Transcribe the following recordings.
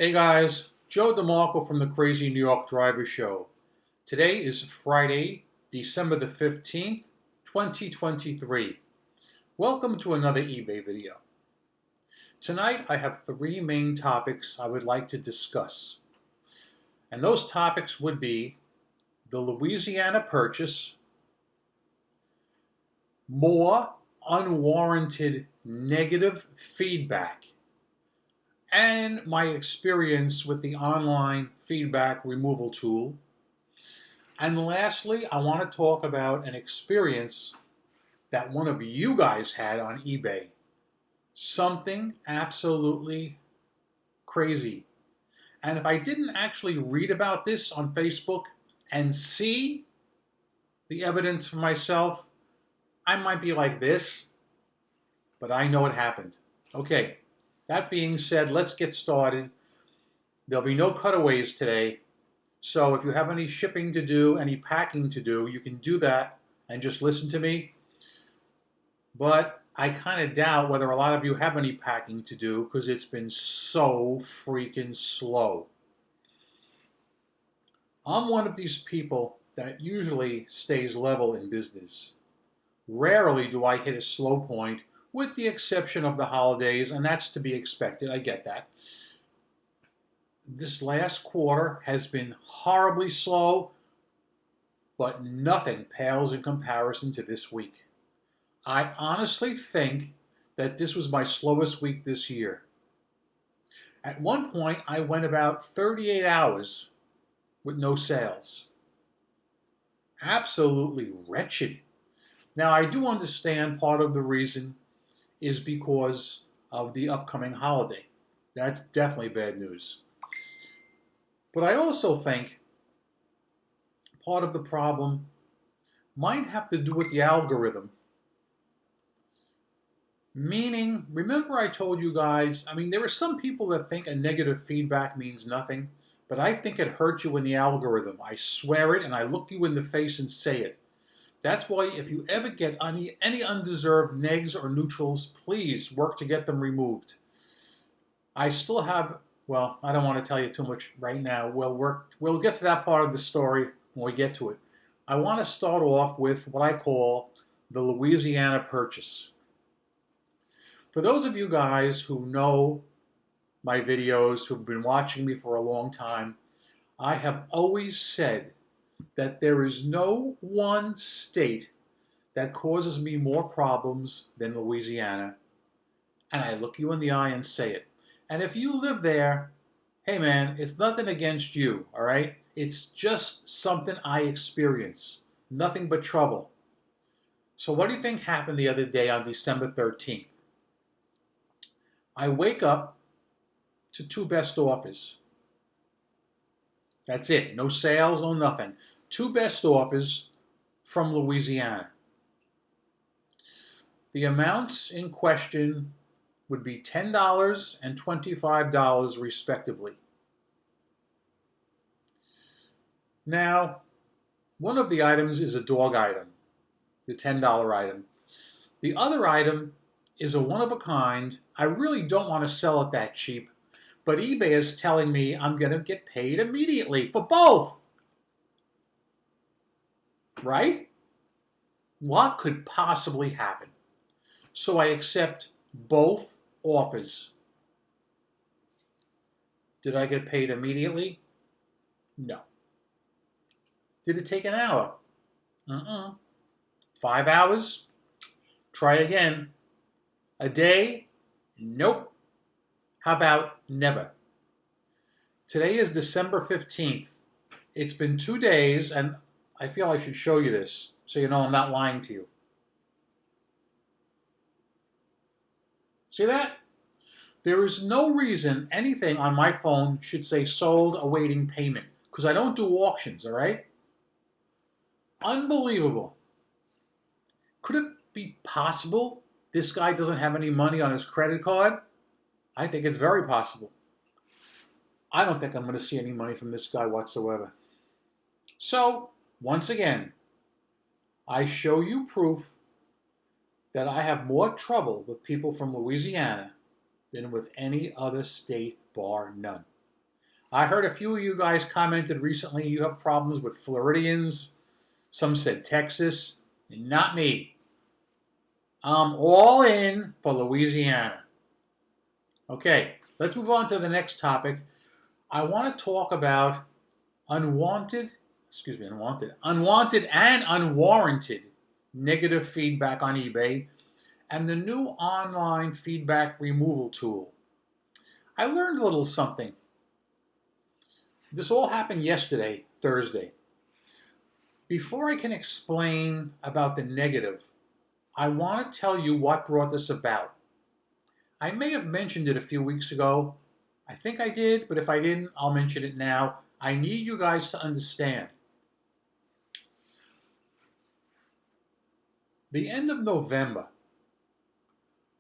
Hey guys, Joe DeMarco from the Crazy New York Driver Show. Today is Friday, December the 15th, 2023. Welcome to another eBay video. Tonight I have three main topics I would like to discuss. And those topics would be the Louisiana purchase, more unwarranted negative feedback, and my experience with the online feedback removal tool. And lastly, I want to talk about an experience that one of you guys had on eBay. Something absolutely crazy. And if I didn't actually read about this on Facebook and see the evidence for myself, I might be like this, but I know it happened. Okay. That being said, let's get started. There'll be no cutaways today, so if you have any shipping to do, any packing to do, you can do that and just listen to me. But I kind of doubt whether a lot of you have any packing to do because it's been so freaking slow. I'm one of these people that usually stays level in business. Rarely do I hit a slow point, with the exception of the holidays, and that's to be expected. I get that. This last quarter has been horribly slow, but nothing pales in comparison to this week. I honestly think that this was my slowest week this year. At one point, I went about 38 hours with no sales. Absolutely wretched. Now, I do understand part of the reason is because of the upcoming holiday. That's definitely bad news. But I also think part of the problem might have to do with the algorithm. Meaning, remember I told you guys, there are some people that think a negative feedback means nothing, but I think it hurts you in the algorithm. I swear it, and I look you in the face and say it. That's why if you ever get any undeserved negs or neutrals, please work to get them removed. I still have, well, I don't want to tell you too much right now. We'll get to that part of the story when we get to it. I want to start off with what I call the Louisiana purchase. For those of you guys who know my videos, who've been watching me for a long time, I have always said that there is no one state that causes me more problems than Louisiana. And I look you in the eye and say it. And if you live there, hey man, it's nothing against you, all right? It's just something I experience. Nothing but trouble. So what do you think happened the other day on December 13th? I wake up to two best offers. That's it. No sales, no nothing. Two best offers from Louisiana. The amounts in question would be $10 and $25 respectively. Now, one of the items is a dog item, the $10 item. The other item is a one-of-a-kind. I really don't want to sell it that cheap, but eBay is telling me I'm going to get paid immediately for both. Right? What could possibly happen? So I accept both offers. Did I get paid immediately? No. Did it take an hour? 5 hours? Try again. A day? Nope. How about never? Today is December 15th. It's been 2 days, and I feel I should show you this so you know I'm not lying to you. See that? There is no reason anything on my phone should say sold awaiting payment because I don't do auctions, all right? Unbelievable. Could it be possible this guy doesn't have any money on his credit card? I think it's very possible. I don't think I'm going to see any money from this guy whatsoever. So, once again, I show you proof that I have more trouble with people from Louisiana than with any other state, bar none. I heard a few of you guys commented recently you have problems with Floridians. Some said Texas. Not me. I'm all in for Louisiana. Okay, let's move on to the next topic. I want to talk about unwanted and unwarranted negative feedback on eBay and the new online feedback removal tool. I learned a little something. This all happened yesterday, Thursday. Before I can explain about the negative, I want to tell you what brought this about. I may have mentioned it a few weeks ago. I think I did, but if I didn't, I'll mention it now. I need you guys to understand. The end of November,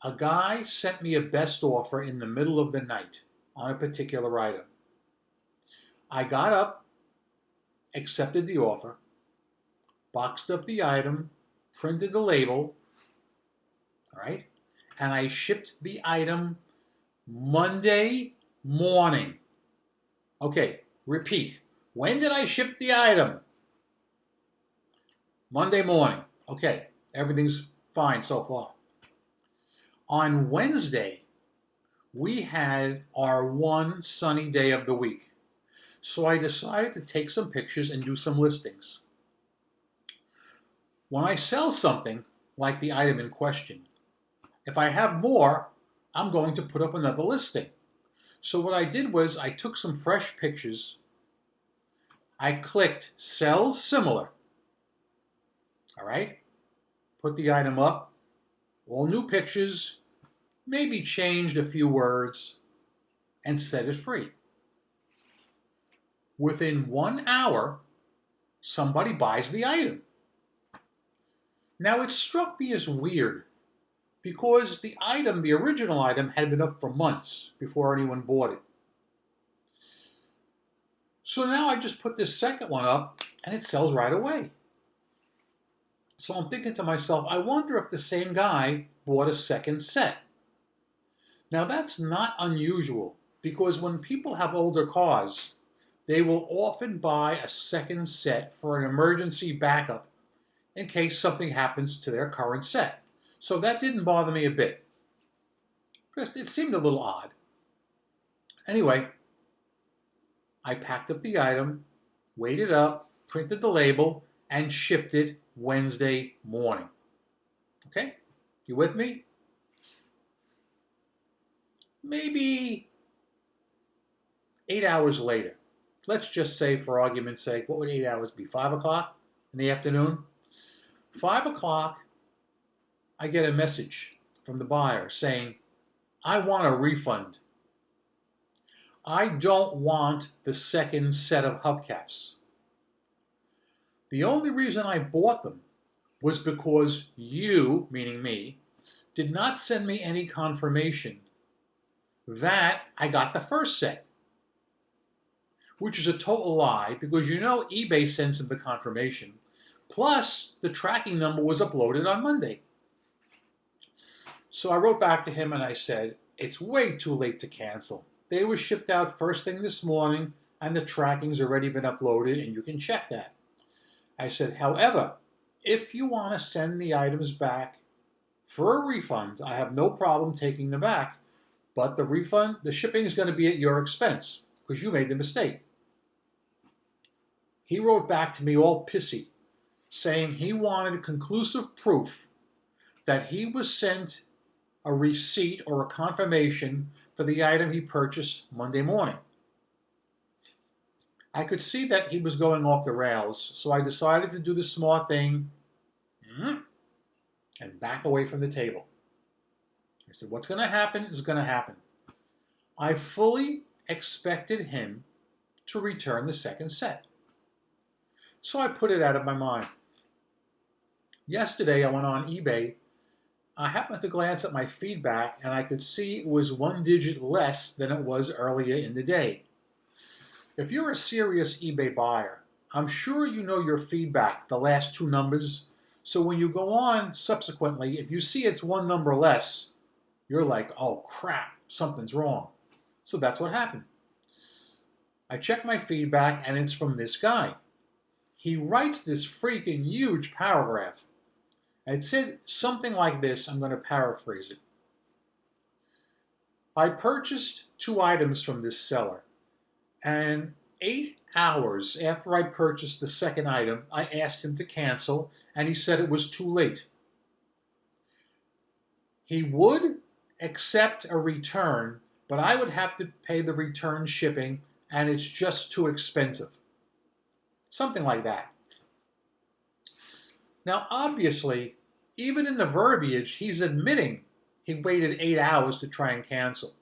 a guy sent me a best offer in the middle of the night on a particular item. I got up, accepted the offer, boxed up the item, printed the label, all right, and I shipped the item Monday morning. Okay, repeat. When did I ship the item? Monday morning. Okay, everything's fine so far. On Wednesday, we had our one sunny day of the week. So I decided to take some pictures and do some listings. When I sell something, like the item in question, if I have more, I'm going to put up another listing. So what I did was I took some fresh pictures. I clicked Sell Similar. All right? Put the item up. All new pictures. Maybe changed a few words. And set it free. Within 1 hour, somebody buys the item. Now it struck me as weird because the item, the original item, had been up for months before anyone bought it. So now I just put this second one up and it sells right away. So I'm thinking to myself, I wonder if the same guy bought a second set. Now that's not unusual because when people have older cars, they will often buy a second set for an emergency backup in case something happens to their current set. So that didn't bother me a bit. It seemed a little odd. Anyway, I packed up the item, weighed it up, printed the label, and shipped it Wednesday morning. Okay? You with me? Maybe 8 hours later. Let's just say, for argument's sake, what would 8 hours be? 5 o'clock in the afternoon? 5 o'clock, I get a message from the buyer saying, I want a refund. I don't want the second set of hubcaps. The only reason I bought them was because you, meaning me, did not send me any confirmation that I got the first set. Which is a total lie because you know eBay sends them the confirmation. Plus, the tracking number was uploaded on Monday. So I wrote back to him and I said, it's way too late to cancel. They were shipped out first thing this morning and the tracking's already been uploaded and you can check that. I said, however, if you want to send the items back for a refund, I have no problem taking them back, but the refund, the shipping is going to be at your expense because you made the mistake. He wrote back to me all pissy, saying he wanted conclusive proof that he was sent a receipt or a confirmation for the item he purchased Monday morning. I could see that he was going off the rails, so I decided to do the smart thing and back away from the table. I said, what's going to happen is going to happen. I fully expected him to return the second set. So I put it out of my mind. Yesterday I went on eBay. I happened to glance at my feedback and I could see it was 1 digit less than it was earlier in the day. If you're a serious eBay buyer, I'm sure you know your feedback, the last 2 numbers. So when you go on subsequently, if you see it's 1 number less, you're like, oh crap, something's wrong. So that's what happened. I check my feedback and it's from this guy. He writes this freaking huge paragraph. It said something like this. I'm going to paraphrase it. I purchased 2 items from this seller, and 8 hours after I purchased the second item, I asked him to cancel, and he said it was too late. He would accept a return, but I would have to pay the return shipping, and it's just too expensive. Something like that. Now, obviously, even in the verbiage, he's admitting he waited 8 hours to try and cancel.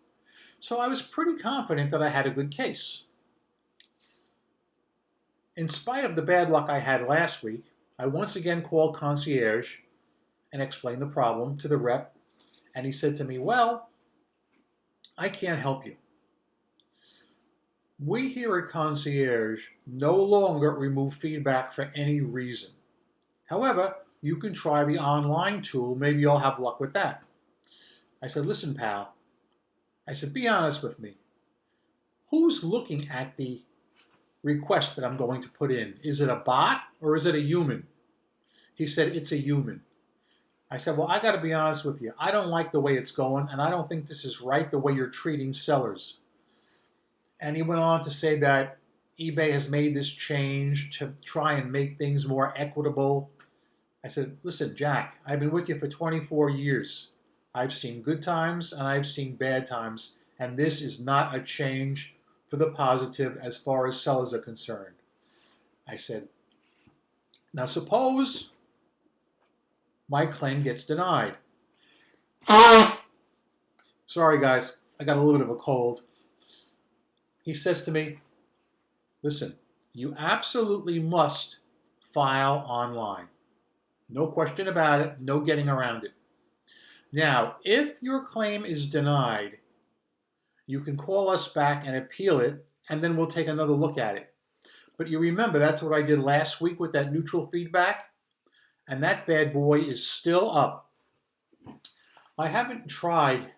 So I was pretty confident that I had a good case. In spite of the bad luck I had last week, I once again called concierge and explained the problem to the rep, and he said to me, well, I can't help you. We here at concierge no longer remove feedback for any reason. However, you can try the online tool. Maybe you'll have luck with that. I said, listen, pal. I said, be honest with me. Who's looking at the request that I'm going to put in? Is it a bot or is it a human? He said, it's a human. I said, well, I got to be honest with you. I don't like the way it's going, and I don't think this is right the way you're treating sellers. And he went on to say that eBay has made this change to try and make things more equitable. I said, listen, Jack, I've been with you for 24 years. I've seen good times and I've seen bad times, and this is not a change for the positive as far as sellers are concerned. I said, now suppose my claim gets denied. Sorry, guys, I got a little bit of a cold. He says to me, listen, you absolutely must file online. No question about it, no getting around it. Now, if your claim is denied, you can call us back and appeal it, and then we'll take another look at it. But you remember, that's what I did last week with that neutral feedback, and that bad boy is still up. I haven't tried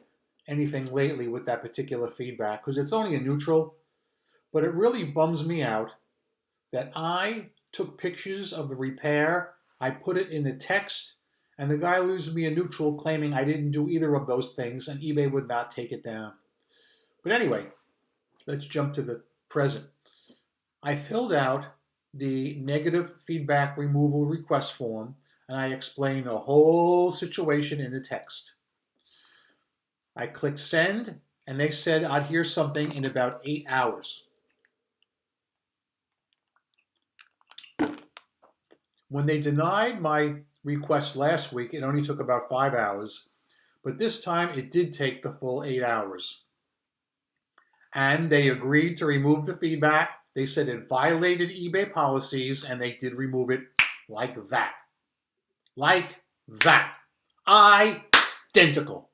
anything lately with that particular feedback because it's only a neutral, but it really bums me out that I took pictures of the repair, I put it in the text, and the guy leaves me a neutral claiming I didn't do either of those things, and eBay would not take it down. But anyway, let's jump to the present. I filled out the negative feedback removal request form, and I explained the whole situation in the text. I clicked send, and they said I'd hear something in about 8 hours. When they denied my request last week, it only took about 5 hours, but this time it did take the full 8 hours. And they agreed to remove the feedback. They said it violated eBay policies, and they did remove it like that. Like that. Identical.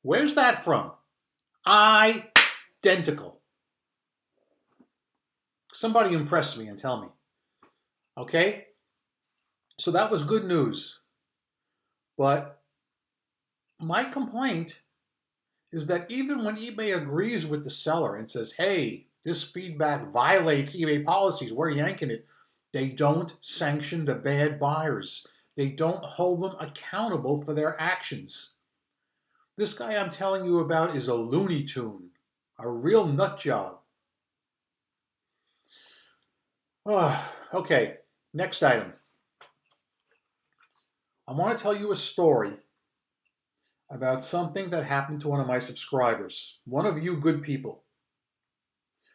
Where's that from? Identical. Somebody impress me and tell me. Okay? So that was good news. But my complaint is that even when eBay agrees with the seller and says, hey, this feedback violates eBay policies, we're yanking it, they don't sanction the bad buyers. They don't hold them accountable for their actions. This guy I'm telling you about is a Looney Tune, a real nut job. Okay, next item. I want to tell you a story about something that happened to one of my subscribers, one of you good people,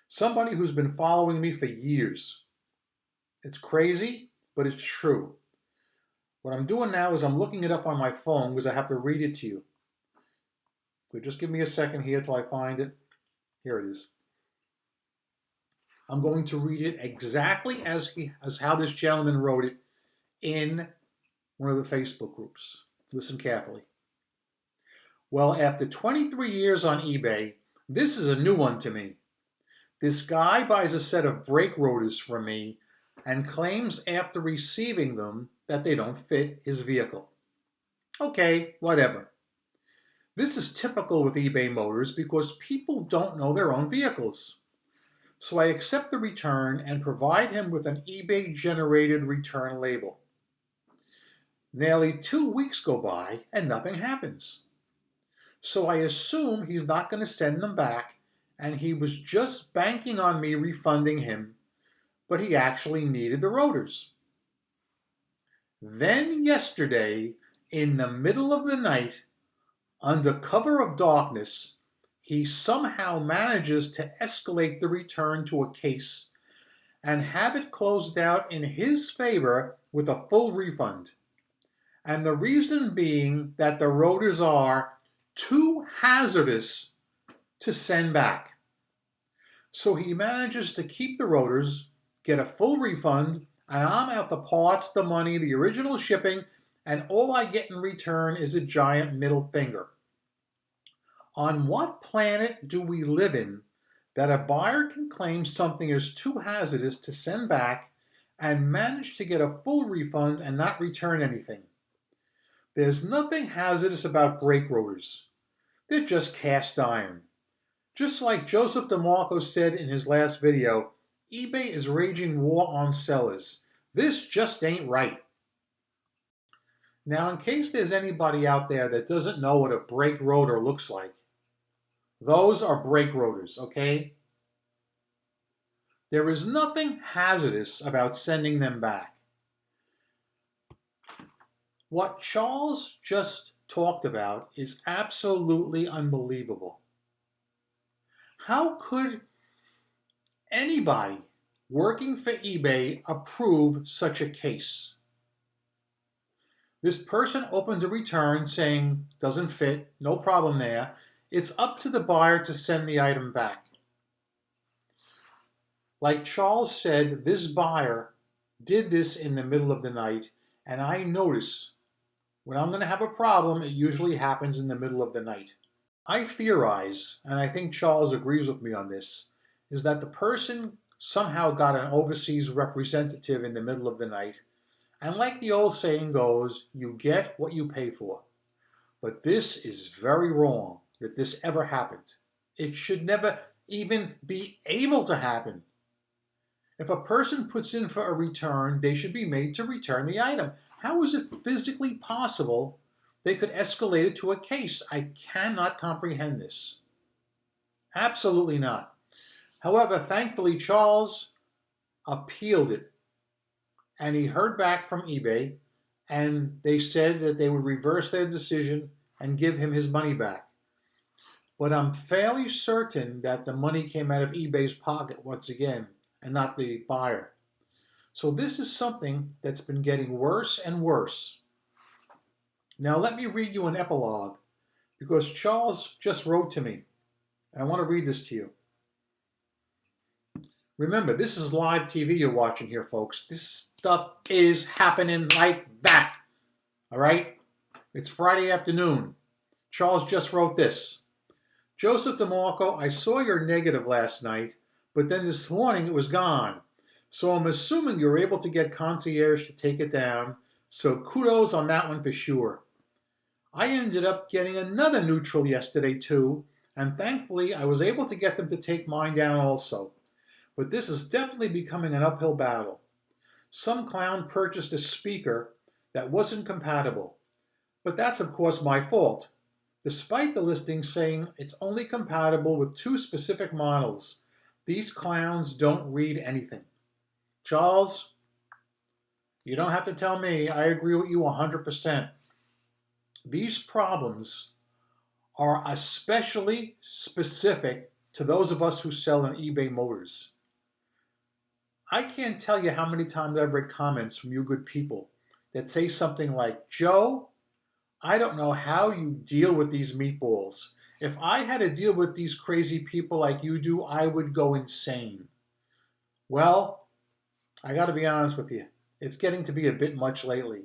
somebody who's been following me for years. It's crazy, but it's true. What I'm doing now is I'm looking it up on my phone because I have to read it to you. So just give me a second here till I find it. Here it is. I'm going to read it exactly as how this gentleman wrote it in one of the Facebook groups. Listen carefully. Well, after 23 years on eBay, this is a new one to me. This guy buys a set of brake rotors from me and claims after receiving them that they don't fit his vehicle. Okay, whatever. This is typical with eBay Motors because people don't know their own vehicles. So I accept the return and provide him with an eBay-generated return label. Nearly 2 weeks go by and nothing happens. So I assume he's not going to send them back and he was just banking on me refunding him, but he actually needed the rotors. Then yesterday, in the middle of the night, under cover of darkness, he somehow manages to escalate the return to a case and have it closed out in his favor with a full refund. And the reason being that the rotors are too hazardous to send back. So he manages to keep the rotors, get a full refund, and I'm out the parts, the money, the original shipping, and all I get in return is a giant middle finger. On what planet do we live in that a buyer can claim something is too hazardous to send back and manage to get a full refund and not return anything? There's nothing hazardous about brake rotors. They're just cast iron. Just like Joseph DeMarco said in his last video, eBay is raging war on sellers. This just ain't right. Now, in case there's anybody out there that doesn't know what a brake rotor looks like, those are brake rotors, okay? There is nothing hazardous about sending them back. What Charles just talked about is absolutely unbelievable. How could anybody working for eBay approve such a case? This person opens a return saying, doesn't fit, no problem there. It's up to the buyer to send the item back. Like Charles said, this buyer did this in the middle of the night, and I notice when I'm going to have a problem, it usually happens in the middle of the night. I theorize, and I think Charles agrees with me on this, is that the person somehow got an overseas representative in the middle of the night, and like the old saying goes, you get what you pay for. But this is very wrong that this ever happened. It should never even be able to happen. If a person puts in for a return, they should be made to return the item. How is it physically possible they could escalate it to a case? I cannot comprehend this. Absolutely not. However, thankfully, Charles appealed it, and he heard back from eBay, and they said that they would reverse their decision and give him his money back. But I'm fairly certain that the money came out of eBay's pocket once again, and not the buyer. So this is something that's been getting worse and worse. Now let me read you an epilogue, because Charles just wrote to me. I want to read this to you. Remember, this is live TV you're watching here, folks. This stuff is happening like that. All right? It's Friday afternoon. Charles just wrote this. Joseph DeMarco, I saw your negative last night, but then this morning it was gone. So I'm assuming you're able to get concierge to take it down. So kudos on that one for sure. I ended up getting another neutral yesterday too, and thankfully I was able to get them to take mine down also. But this is definitely becoming an uphill battle. Some clown purchased a speaker that wasn't compatible. But that's of course my fault, despite the listing saying it's only compatible with 2 specific models. These clowns don't read anything. Charles, you don't have to tell me. I agree with you 100%. These problems are especially specific to those of us who sell on eBay Motors. I can't tell you how many times I've read comments from you good people that say something like, Joe, I don't know how you deal with these meatballs. If I had to deal with these crazy people like you do, I would go insane. Well, I got to be honest with you. It's getting to be a bit much lately.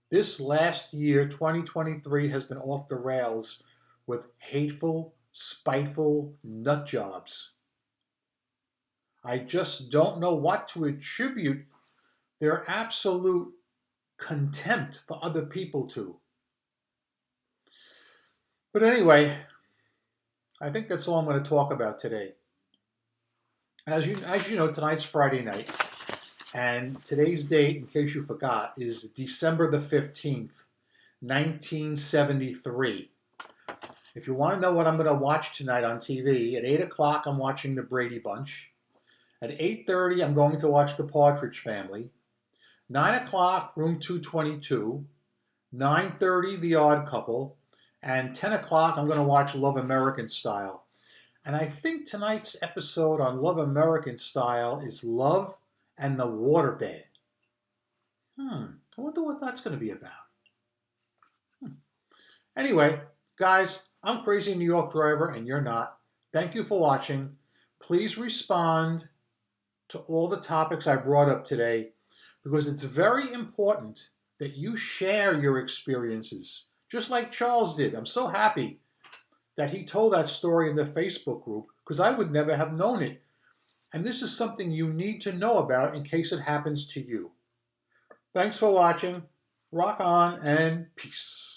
This last year, 2023, has been off the rails with hateful, spiteful nut jobs. I just don't know what to attribute their absolute contempt for other people to. But anyway, I think that's all I'm going to talk about today. As you know, tonight's Friday night, and today's date, in case you forgot, is December the 15th, 1973. If you want to know what I'm going to watch tonight on TV, at 8 o'clock I'm watching The Brady Bunch. At 8:30 I'm going to watch The Partridge Family. 9 o'clock, Room 222. 9:30, The Odd Couple. And 10 o'clock I'm going to watch Love American Style. And I think tonight's episode on Love American Style is Love and the Waterbed. I wonder what that's going to be about. Anyway, guys, I'm Crazy New York Driver and you're not. Thank you for watching. Please respond to all the topics I brought up today because it's very important that you share your experiences, just like Charles did. I'm so happy that he told that story in the Facebook group because I would never have known it. And this is something you need to know about in case it happens to you. Thanks for watching. Rock on and peace.